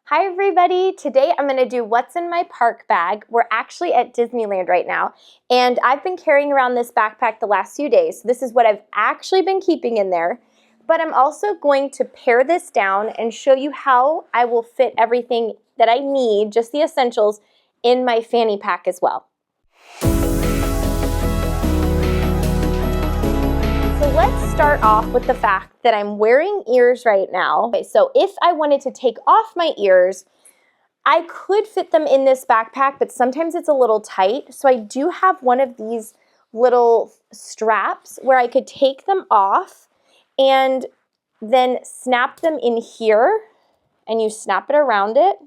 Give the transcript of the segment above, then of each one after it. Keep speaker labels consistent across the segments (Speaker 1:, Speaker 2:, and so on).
Speaker 1: Hi everybody, today I'm going to do what's in my park bag. We're actually at Disneyland right now, and I've been carrying around this backpack the last few days. This is what I've actually been keeping in there, but I'm also going to pare this down and show you how I will fit everything that I need, just the essentials, in my fanny pack as well. So let's start off with the fact that I'm wearing ears right now. Okay, so if I wanted to take off my ears, I could fit them in this backpack, but sometimes it's a little tight. So I do have one of these little straps where I could take them off and then snap them in here, and you snap it around it.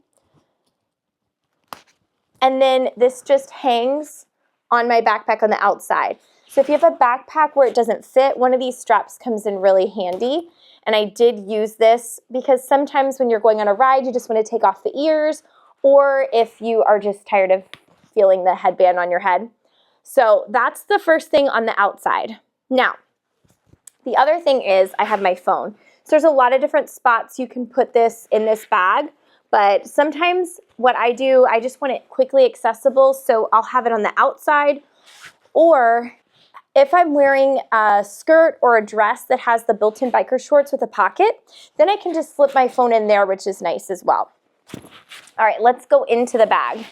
Speaker 1: And then this just hangs on my backpack on the outside. So if you have a backpack where it doesn't fit, one of these straps comes in really handy. And I did use this because sometimes when you're going on a ride, you just want to take off the ears, or if you are just tired of feeling the headband on your head. So that's the first thing on the outside. Now, the other thing is I have my phone. So there's a lot of different spots you can put this in this bag, but sometimes what I do, I just want it quickly accessible, so I'll have it on the outside, or if I'm wearing a skirt or a dress that has the built-in biker shorts with a pocket, then I can just slip my phone in there, which is nice as well. All right, let's go into the bag.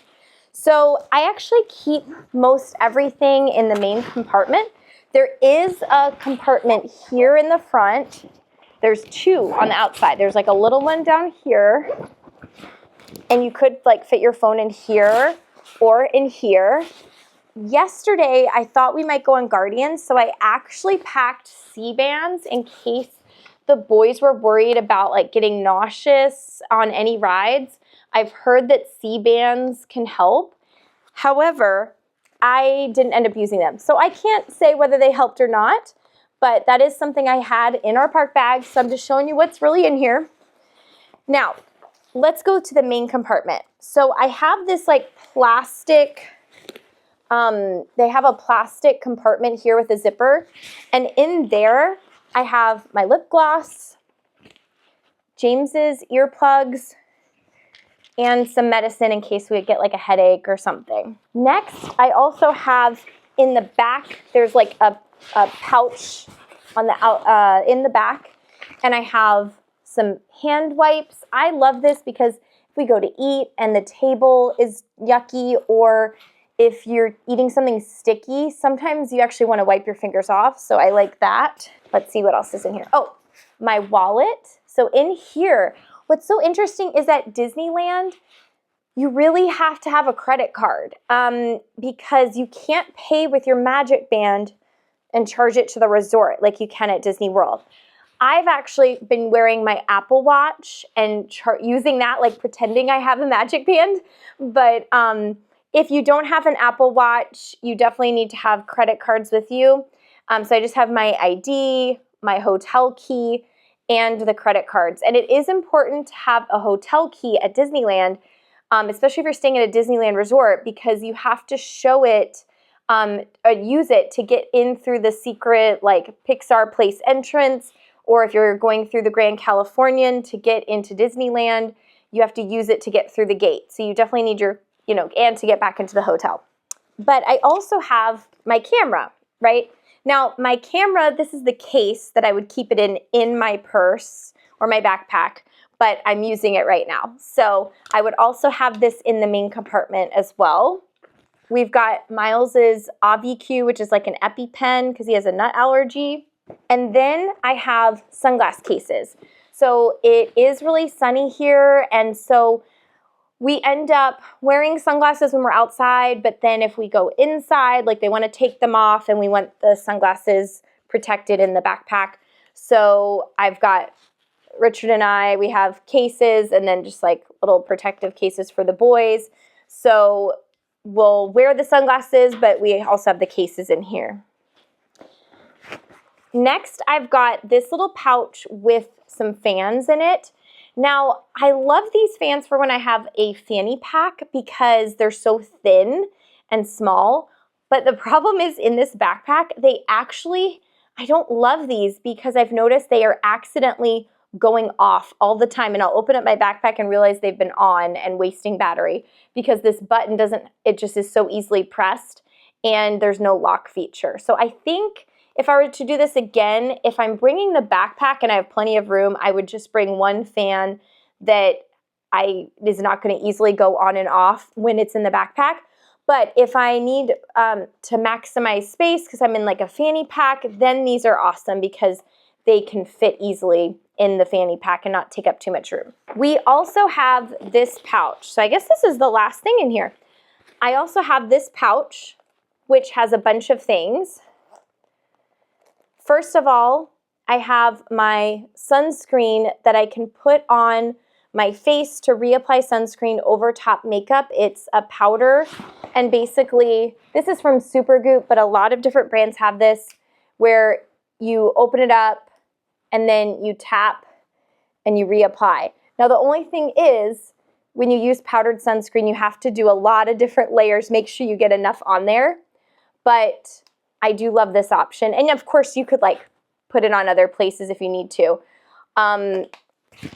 Speaker 1: So I actually keep most everything in the main compartment. There is a compartment here in the front. There's two on the outside. There's like a little one down here, and you could like fit your phone in here or in here. Yesterday, I thought we might go on Guardians, so I actually packed C-bands in case the boys were worried about like getting nauseous on any rides. I've heard that C-bands can help. However, I didn't end up using them, so I can't say whether they helped or not, but that is something I had in our park bag, so I'm just showing you what's really in here. Now, let's go to the main compartment. So I have this like plastic... they have a plastic compartment here with a zipper, and in there I have my lip gloss, James's earplugs, and some medicine in case we get like a headache or something. Next, I also have in the back, there's like a pouch on the in the back, and I have some hand wipes. I love this because if we go to eat and the table is yucky, or if you're eating something sticky, sometimes you actually want to wipe your fingers off, so I like that. Let's see what else is in here. Oh, my wallet. So in here, what's so interesting is at Disneyland, you really have to have a credit card because you can't pay with your Magic Band and charge it to the resort like you can at Disney World. I've actually been wearing my Apple Watch and using that, like pretending I have a Magic Band, but if you don't have an Apple Watch, you definitely need to have credit cards with you. So I just have my ID, my hotel key, and the credit cards. And it is important to have a hotel key at Disneyland, especially if you're staying at a Disneyland resort, because you have to show it or use it to get in through the secret like Pixar Place entrance, or if you're going through the Grand Californian to get into Disneyland, you have to use it to get through the gate. So you definitely need your and to get back into the hotel. But I also have my camera, right? Now, my camera, this is the case that I would keep it in my purse or my backpack, but I'm using it right now. So I would also have this in the main compartment as well. We've got Miles's AviQ, which is like an EpiPen because he has a nut allergy. And then I have sunglass cases. So it is really sunny here, and so we end up wearing sunglasses when we're outside, but then if we go inside, like they want to take them off and we want the sunglasses protected in the backpack. So I've got Richard and I, we have cases and then just like little protective cases for the boys. So we'll wear the sunglasses, but we also have the cases in here. Next, I've got this little pouch with some fans in it. Now, I love these fans for when I have a fanny pack because they're so thin and small, but the problem is in this backpack, I don't love these because I've noticed they are accidentally going off all the time, and I'll open up my backpack and realize they've been on and wasting battery because this button it just is so easily pressed and there's no lock feature. So I think if I were to do this again, if I'm bringing the backpack and I have plenty of room, I would just bring one fan that is not going to easily go on and off when it's in the backpack. But if I need to maximize space because I'm in like a fanny pack, then these are awesome because they can fit easily in the fanny pack and not take up too much room. We also have this pouch. So I guess this is the last thing in here. I also have this pouch, which has a bunch of things. First of all, I have my sunscreen that I can put on my face to reapply sunscreen over top makeup. It's a powder, and basically, this is from Supergoop, but a lot of different brands have this, where you open it up and then you tap and you reapply. Now, the only thing is, when you use powdered sunscreen, you have to do a lot of different layers. Make sure you get enough on there, but I do love this option. And of course, you could like put it on other places if you need to.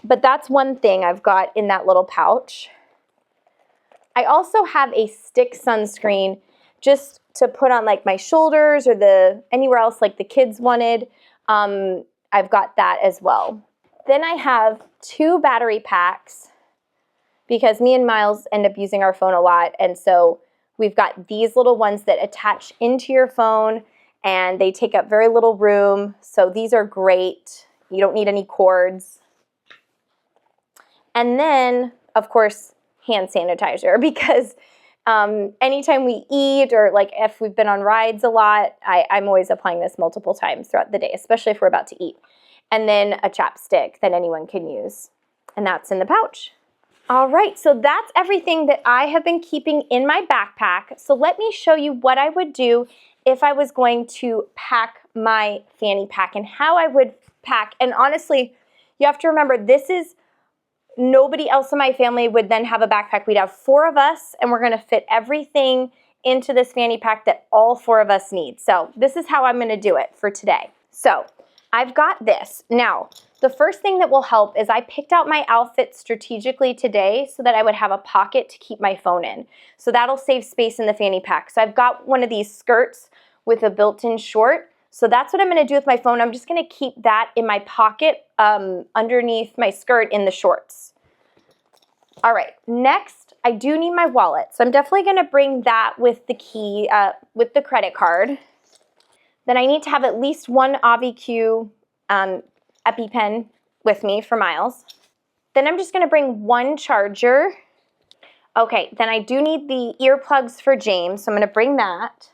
Speaker 1: But that's one thing I've got in that little pouch. I also have a stick sunscreen just to put on like my shoulders or anywhere else like the kids wanted. I've got that as well. Then I have 2 battery packs because me and Miles end up using our phone a lot, and so we've got these little ones that attach into your phone and they take up very little room. So these are great. You don't need any cords. And then, of course, hand sanitizer because anytime we eat or like if we've been on rides a lot, I'm always applying this multiple times throughout the day, especially if we're about to eat. And then a chapstick that anyone can use. And that's in the pouch. All right, so that's everything that I have been keeping in my backpack. So let me show you what I would do if I was going to pack my fanny pack and how I would pack. And honestly, you have to remember, nobody else in my family would then have a backpack. We'd have 4 of us, and we're going to fit everything into this fanny pack that all 4 of us need. So this is how I'm going to do it for today. So I've got this. Now, the first thing that will help is I picked out my outfit strategically today so that I would have a pocket to keep my phone in. So that'll save space in the fanny pack. So I've got one of these skirts with a built-in short. So that's what I'm going to do with my phone. I'm just going to keep that in my pocket underneath my skirt in the shorts. All right, next, I do need my wallet. So I'm definitely going to bring that with the key, with the credit card. Then I need to have at least one AviQ EpiPen with me for Miles. Then I'm just going to bring one charger. Okay, then I do need the earplugs for James, so I'm going to bring that.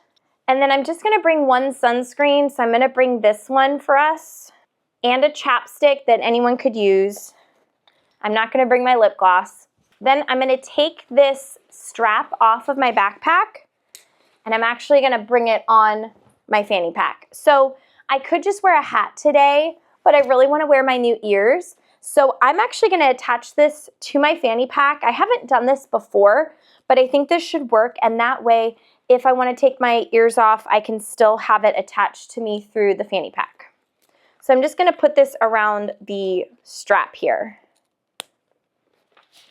Speaker 1: And then I'm just going to bring one sunscreen, so I'm going to bring this one for us, and a chapstick that anyone could use. I'm not going to bring my lip gloss. Then I'm going to take this strap off of my backpack, and I'm actually going to bring it on my fanny pack. So I could just wear a hat today, but I really want to wear my new ears. So I'm actually going to attach this to my fanny pack. I haven't done this before, but I think this should work, and that way, if I want to take my ears off, I can still have it attached to me through the fanny pack. So I'm just going to put this around the strap here.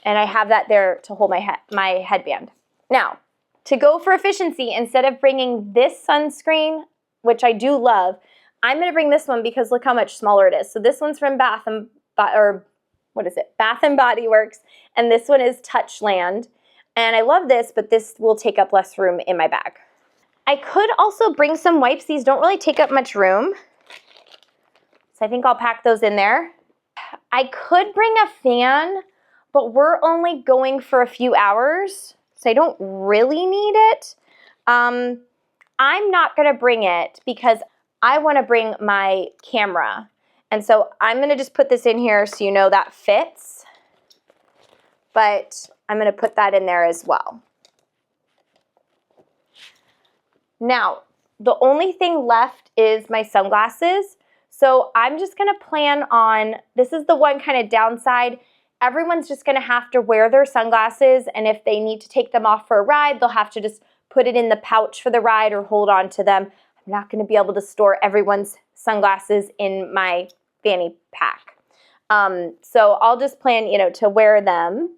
Speaker 1: And I have that there to hold my headband. Now, to go for efficiency, instead of bringing this sunscreen, which I do love, I'm going to bring this one because look how much smaller it is. So this one's from Bath and Body Works, and this one is Touchland. And I love this, but this will take up less room in my bag. I could also bring some wipes. These don't really take up much room, so I think I'll pack those in there. I could bring a fan, but we're only going for a few hours, so I don't really need it. I'm not going to bring it because I want to bring my camera. And so I'm going to just put this in here so you know that fits. But I'm going to put that in there as well. Now, the only thing left is my sunglasses. So I'm just going to plan on, this is the one kind of downside, everyone's just going to have to wear their sunglasses, and if they need to take them off for a ride, they'll have to just put it in the pouch for the ride or hold on to them. I'm not going to be able to store everyone's sunglasses in my fanny pack. So I'll just plan, you know, to wear them.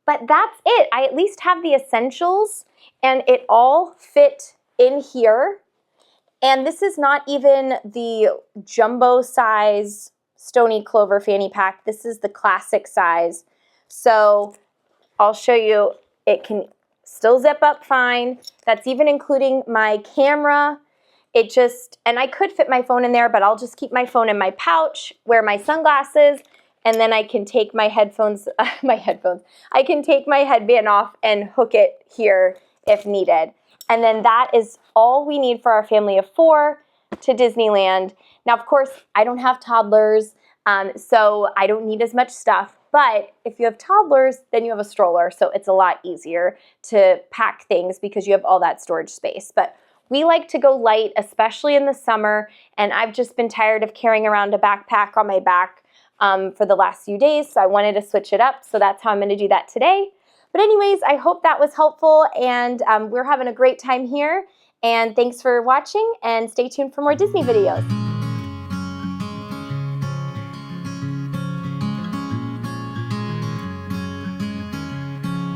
Speaker 1: But that's it. I at least have the essentials, and it all fit in here. And this is not even the jumbo size Stony Clover fanny pack. This is the classic size. So I'll show you, it can still zip up fine. That's even including my camera. It just, and I could fit my phone in there, but I'll just keep my phone in my pouch, wear my sunglasses, and then I can take my headphones, I can take my headband off and hook it here if needed. And then that is all we need for our family of 4 to Disneyland. Now, of course, I don't have toddlers, so I don't need as much stuff. But if you have toddlers, then you have a stroller, so it's a lot easier to pack things because you have all that storage space. But we like to go light, especially in the summer, and I've just been tired of carrying around a backpack on my back for the last few days, so I wanted to switch it up, so that's how I'm going to do that today. But anyways, I hope that was helpful, and we're having a great time here, and thanks for watching, and stay tuned for more Disney videos.